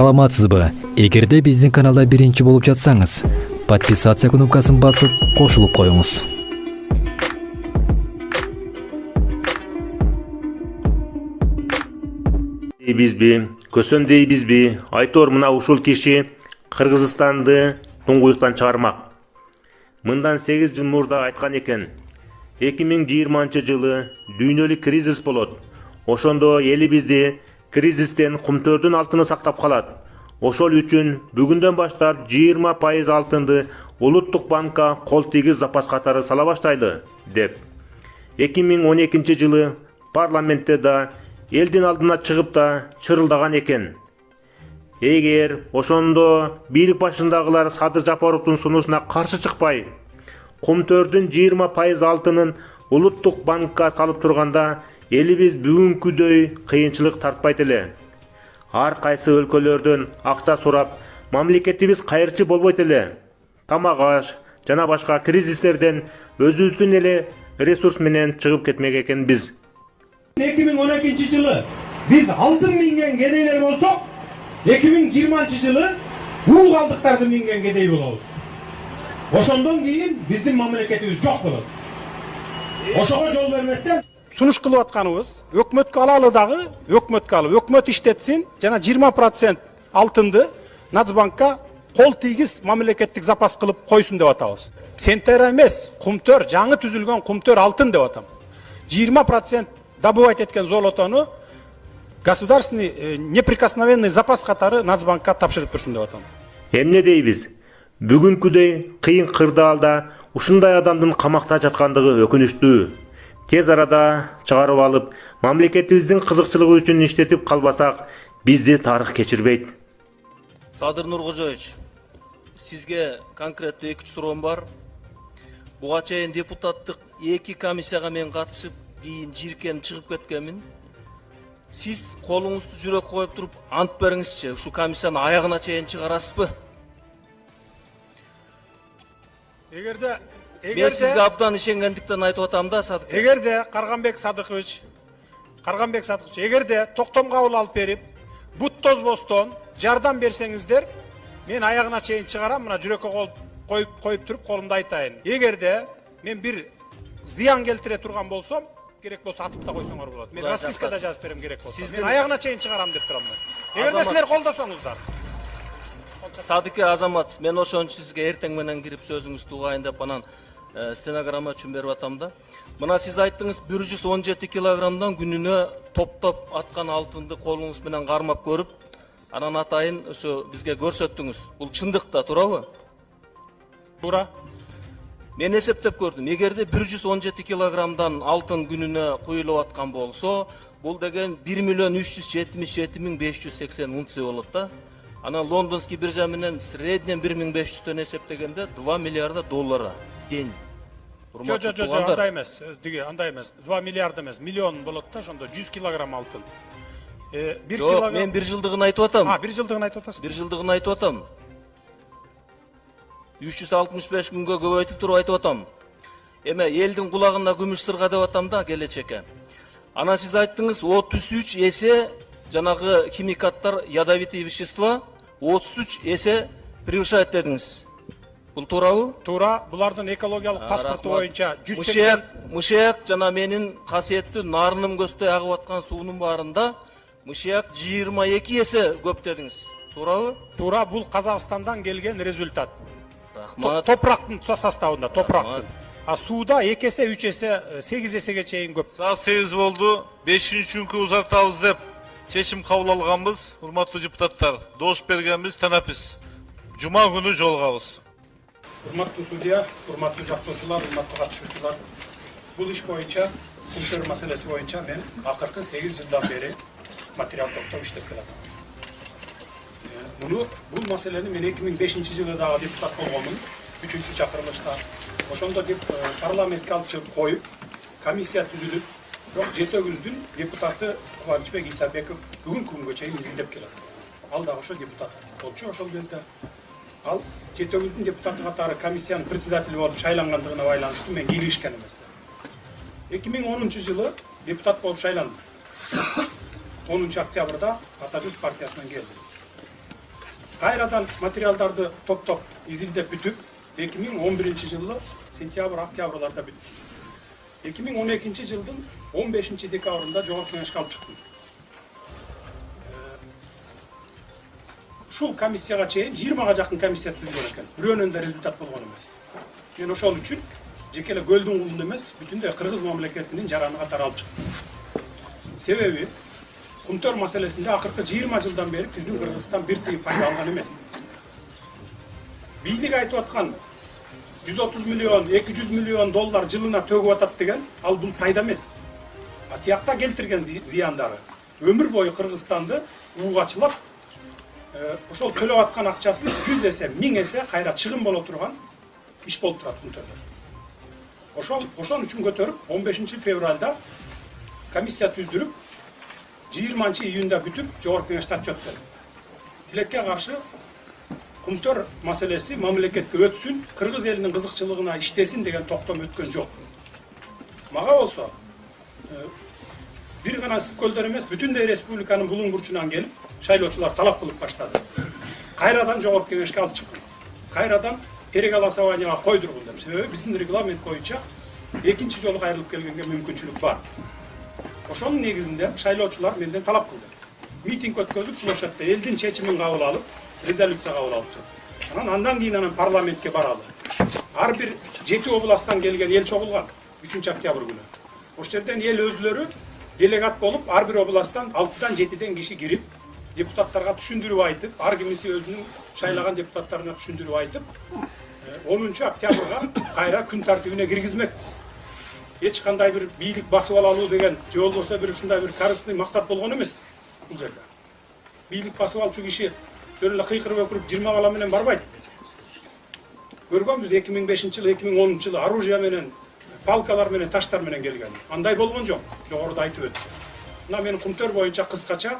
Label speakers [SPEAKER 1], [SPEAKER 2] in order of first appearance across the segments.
[SPEAKER 1] саламатсызбы? Эгерде биздин каналда биринчи болуп жатсаңыз, подписация кнопкасын басып, кошулуп коюңуз.
[SPEAKER 2] Бизби, көсөн дейбизби, айтор мына ушул киши Кыргызстанды туңгуюктан чыгармак. Мындан 8 жыл мурда айткан экен. 2020-жылы дүйнөлүк кризис болот. Ошондо элибизди кризистен кумтөрдүн алтыны сактап калат. Ошол үчүн бүгүндөн баштап 20% алтынды Улуттук банкка кол тийгиз запас катары сала баштайлы, деп. 2012-жылы парламентте да элдин алдына чыгып да чырылдаган экен. Эгер ошондо бийлик башындагылар Садыр Жапаровдун сунушуна каршы чыкпай, кумтөрдүн 20% алтынын Улуттук банкка салып турганда, элибиз бүгүнкүдөй кыйынчылык тартпайт эле. Ар кайсы өлкөлөрдөн акча сурап, мамлекетибиз кайырчы болбойт эле. Тамак аш жана башка кризистерден өзүбүздүн эле ресурс менен чыгып кетмек экенбиз.
[SPEAKER 3] 2012-жылы биз алтын минген кедейлер болсок, 2020-жылы уу калдыктарды минген кедей болобуз. Ошондон кийин биздин мамлекетибиз жок болот. Ошого жол берместен
[SPEAKER 4] сунуш кылып атканыбыз өкмөткө алалы дагы, өкмөткө алып, өкмөт иштетсин, жана 20% алтынды Нацбанкка кол тийгиз мамлекеттик запас кылып койсун деп атабыз. Сентера эмес, кумтөр, жаңы түзүлгөн кумтөр алтын деп атам. 20% добывать эткен золотону государственный неприкосновенный запас катары Нацбанкка тапшырып турсун деп атам.
[SPEAKER 2] Эмне дейбиз? Бүгүнкүдөй кыйын кырдаалда ушундай адамдын камакта жаткандыгы өкүнүчтүү. Тез арада чыгарып алып, мамлекетибиздин кызыкчылыгы үчүн иштетип калбасак, бизди тарых кечирбейт.
[SPEAKER 5] Садыр Нуркожоевич, сизге конкреттүү 2 суроом бар. Буга чейин депутаттык 2 комиссияга мен катышып, кийин жиркенип чыгып кеткенмин. Сиз колуңузду жүрөккө коюп туруп ант бериңизчи, ушу комиссияны аягына чейин чыгарасызбы? Мен сизге абдан ишенгендиктен айтып атам да, Садык.
[SPEAKER 4] Эгерде Карганбек Садыкович, эгерде токтом кабыл алып берип, бут тозбостон жардам берсеңиздер, мен аягына чейин чыгарам, мына жүрөккө коюп туруп колумду айтайын. Эгерде мен бир зыян келтире турган болсом, керек болсо атып да койсоңор болот. Мен распискада жазып берем керек болсо. Мен аягына чейин чыгарам деп турам мен. Эгерде силер колдосоңуздар.
[SPEAKER 5] Садыке Азамат, мен ошон үчүн сизге эртең менен кирип сөзүңүздү угайын деп анан стенограмма үчүн берип атам да. Мына сиз айттыңыз 117 килограммдан күнүнө топтоп аткан алтынды колуңуз менен кармап көрүп, анан атайын ошо бизге көрсөттүңүз. Бул чындыкта туурабы?
[SPEAKER 4] Туура.
[SPEAKER 5] Мен эсептеп көрдүм. Эгерде 117 килограммдан алтын күнүнө куюлуп аткан болсо, бул деген 1.377.580 унция болот да. Анан лондонский биржа менен среднем 1500-төн эсептегенде 2 миллиарда доллара день.
[SPEAKER 4] Жок, андай эмес. 2 миллиард эмес, миллион болот да, ошондо 100 килограмм алтын.
[SPEAKER 5] Жок, мен 1 жылдыгын айтып атам.
[SPEAKER 4] 1 жылдыгын айтып атасыз.
[SPEAKER 5] 1 жылдыгын айтып атам. 365 күнгө көбөйтүп туруп айтып атам. Эме элдин кулагына күмүш сырга деп атам да келечекке. Анан сиз айттыңыз 33 эсе жанагы химикаттар, ядовитые вещества 33 эсе превышает дедиңиз. Бул туурабы?
[SPEAKER 4] Туура. Булардын экологиялык паспорту боюнча 180
[SPEAKER 5] мышыяк жана менин касиеттүү нарыным көздөй агып аткан суунун баарында мышыяк 22 эсе көп дедиңиз. Туурабы?
[SPEAKER 4] Туура, бул Казакстандан келген результат.
[SPEAKER 5] Рахмат.
[SPEAKER 4] Топурактын составында, топурактын. А сууда 2 эсе, 3 эсе, 8 эсеге чейин көп.
[SPEAKER 6] Саат 8 болду. 5-күнгө узартабыз деп чечим кабыл алганбыз. Урматтуу депутаттар, добуш бергенбиз, танапиз. Жума күнү жолугабыз.
[SPEAKER 4] Урматтуу судья, урматтуу жактоочулар, урматтуу катышуучулар. Бул иш боюнча, кумтөр маселеси боюнча мен акыркы 8 жылдан бери материал топтоп иштеп келатам. Бул маселени мен 2005-жылы дагы депутат болгонмун, 3-чакырылышта. Ошондо парламентке алып чыгып коюп, комиссия түзүлүп, бирок жетөгүздүн депутаты Кубанычбек Исабеков бүгүнкү күнгө чейин изилдеп келет. Ал дагы ошо депутат болчу ошол кезде. Ал жетөгүздүн депутаты катары комиссиянын председатели болуп шайлангандыгына байланыштуу мен кийлигишкен эмес. 2010-жылы депутат болуп шайландым. 10 октябрда Атажурт партиясынан келдим. кайрадан материалдарды топтоп изилдеп бүтүп 2011 жылы сентябрь октябрларда бүттү. 2012 жылдын 15 декабрында жогорку кеңешке алып чыктым. Ушул комиссияга чейин 20га жакын комиссия түзүлгөн экен. Бирөөнүн да результат болгон эмес. Мен ошол үчүн жеке эле көлдүн кулунда эмес, бүтүндөй кыргыз мамлекетинин жараны катары алып чыктым. Себеби Кумтөр маселесинде акыркы 20 жылдан бери биздин Кыргызстан бир тиын пайда алган эмес. Бийлик айтып аткан 130 миллион, 200 миллион доллар жылына төгүп атат деген, ал бул пайда эмес. Атиякта келтирген зыяндары өмүр бою Кыргызстанды уугачылап, ошол төлөп аткан акчасы 100 эсе, 1000 эсе кайра чыгым боло турган иш болуп турат Кумтөрдө. Ошон үчүн көтөрүп 15 февралда комиссия түздүрүп 20 июнда бүтүп жогорку кеңеште отчет берди. Тилекке каршы Кумтөр маселеси мамлекетке өтсүн, кыргыз элинин кызыкчылыгына иштесин деген токтом өткөн жок. Мага болсо бир гана ысык көлдөр эмес, бүтүндөй республиканын булуң бурчунан келип, шайлоочулар талап кылып баштады. Кайрадан жогорку кеңешке алып чыктым. Кайрадан переголосованияга койдургун деп. Себеби биздин регламент боюнча экинчи жолу кайрылып келгенге мүмкүнчүлүк бар. Ошонун негизинде шайлоочулар менден талап кылды. Митинг өткөзүп, площадьта элдин чечимин кабыл алып, резолюция кабыл алып. Андан кийин парламентке баралы. Ар бир 7 областтан келген эл чогулган 3 октябрь күнү. Ошол жерден эл өзлөрү делегат болуп, ар бир областтан 6-дан 7-ден киши кирип, депутаттарга түшүндүрүп айтып, ар кимиси өзүнүн шайлаган депутаттарына түшүндүрүп айтып, 10 октябрга кайра күн тартибине киргизмекпиз. Эч кандай бир бийлик басып алуу деген, же болбосо бир ушундай бир корыстный максат болгон эмес бул жерде. Бийлик басып алчу киши жөн эле кыйкырып өкүрүп 20 бала менен барбайт. Көргөнбүз 2005 жылы, 2010 жылы оружие менен, палкалар менен, таштар менен келген. Андай болгон жок. Жогоруда айтып өттүм. Мына менин Кумтөр боюнча кыскача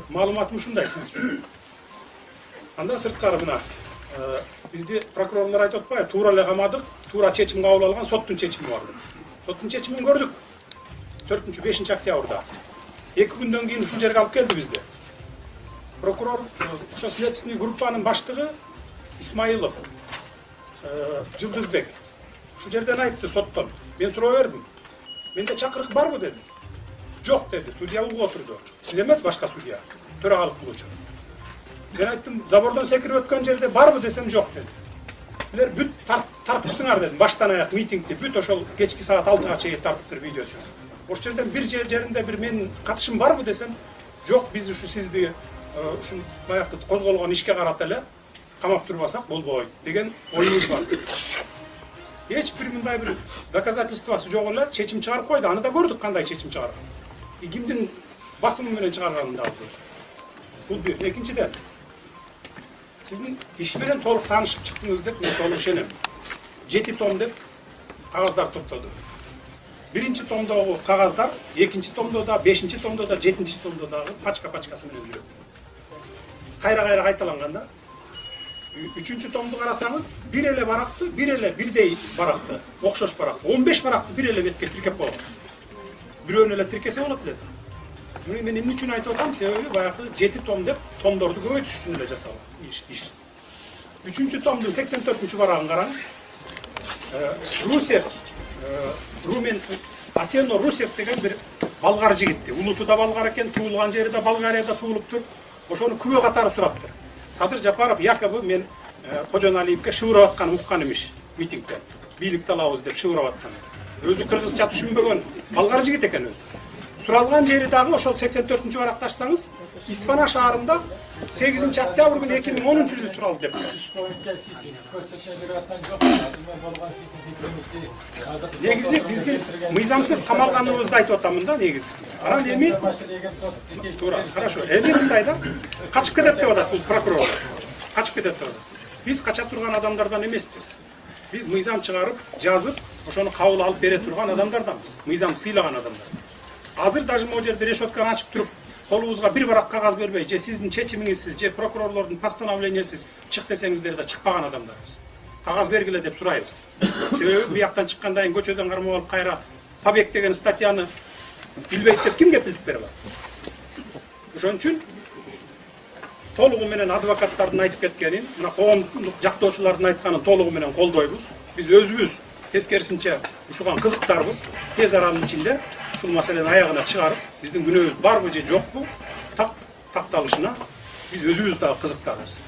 [SPEAKER 4] маалыматым ушундай сиз үчүн. Андан сырткары мына бизди прокурорлор айтып атпайбы, туура эле камадык, туура чечим кабыл алган соттун чечими бар. Соттун чечимин көрдүк. 4-5 октябрда. 2 күндөн кийин ушул жерге алып келди бизди. Прокурор ошо следственный группанын баштыгы Исмаилов, Жылдызбек. Ушул жерден айтты соттон. Мен суроо бердим. Менде чакырык барбы дедим. Жок деди. Судья угуп отурду. Сиз эмес, башка судья. Төрагалык кылуучу. Мен айттым, забордон секирип өткөн жерде барбы десем жок деди. Силер бүт тартыпсыңар дедим. Баштан аяк митингди бүт ошол кечки саат 6-га чейин тартыптыр видеосу. Ошол жерден бир жеринде бир менин катышым барбы десем, жок, биз ушу сизди ушул баягы козголгон ишке карата эле камап турбасак болбойт деген оюбуз бар. Эч бир мындай бир доказательствосы жок эле чечим чыгарып койду. Аны да көрдүк кандай чечим чыгарган. Кимдин басымы менен чыгарганын да көрдүк. Бул бир. Экинчиден, сиздин иш менен толук таанышып чыктыңыз деп мен толук ишенем. 7 том деп кагаздар топтоду. Биринчи томдогу кагаздар, экинчи томдо да, 5-чи томдо да, 7-чи томдо дагы пачка-пачкасы менен жүрөт. Кайра кайталанган да. 3-чү томду карасаңыз, бир эле баракты, бирдей баракты, окшош баракты, 15 баракты бир эле бетке тиркеп койгон. Бирөөнү эле тиркесе болот эле. Мен эмне үчүн айтып атам? Себеби баягы 7 том деп томдорду көбөйтүш үчүн эле жасалган иш. 3-чү томдун 84-чү барагын караңыз. Русев, Румен Асено Русев деген бир балгар жигитти. Улуту да балгар экен, туулган жери да Болгарияда туулуптур. Ошону күбө катары сураптыр. Садыр Жапаров якобы мен Кожоналиевке шыбырап аткан уккан эмиш митингден. Бийликти алабыз деп шыбырап аткан. Өзү кыргызча түшүнбөгөн балгар жигит экен өзү. Суралган жери дагы ошол 84-чү баракты ачсаңыз, Испана шаарында 8 октябрь күнү 2010 жылы суралды деп. Негизи биздин мыйзамсыз камалганыбызды айтып атамын да негизгиси. Анан эми туура, хорошо. Эми мындай да качып кетет деп атат бул прокурор. Качып кетет деп атат. Биз кача турган адамдардан эмеспиз. Биз мыйзам чыгарып, жазып, ошону кабыл алып бере турган адамдарданбыз. Мыйзам сыйлаган адамдар. Азыр даже могу жерде решетканы ачып туруп, колубузга бир барак кагаз бербей, же сиздин чечимиңизсиз, же прокурорлордун постановлениясыз чык десеңиздер да чыкпаган адамдарбыз. Кагаз бергиле деп сурайбыз. Себеби бияктан чыккандан кийин көчөдөн кармап алып кайра побег деген статьяны билбейт деп ким кепилдик бере алат? Ошон үчүн толугу менен адвокаттардын айтып кеткенин, мына коомдук жактоочулардын айтканын толугу менен колдойбуз. Биз өзүбүз тескерисинче ушуга кызыктарбыз. Тез аранын ичинде ушул маселени аягына чыгарып, биздин күнөөбүз барбы же жокпу такталышына биз өзүбүз дагы кызыктарбыз.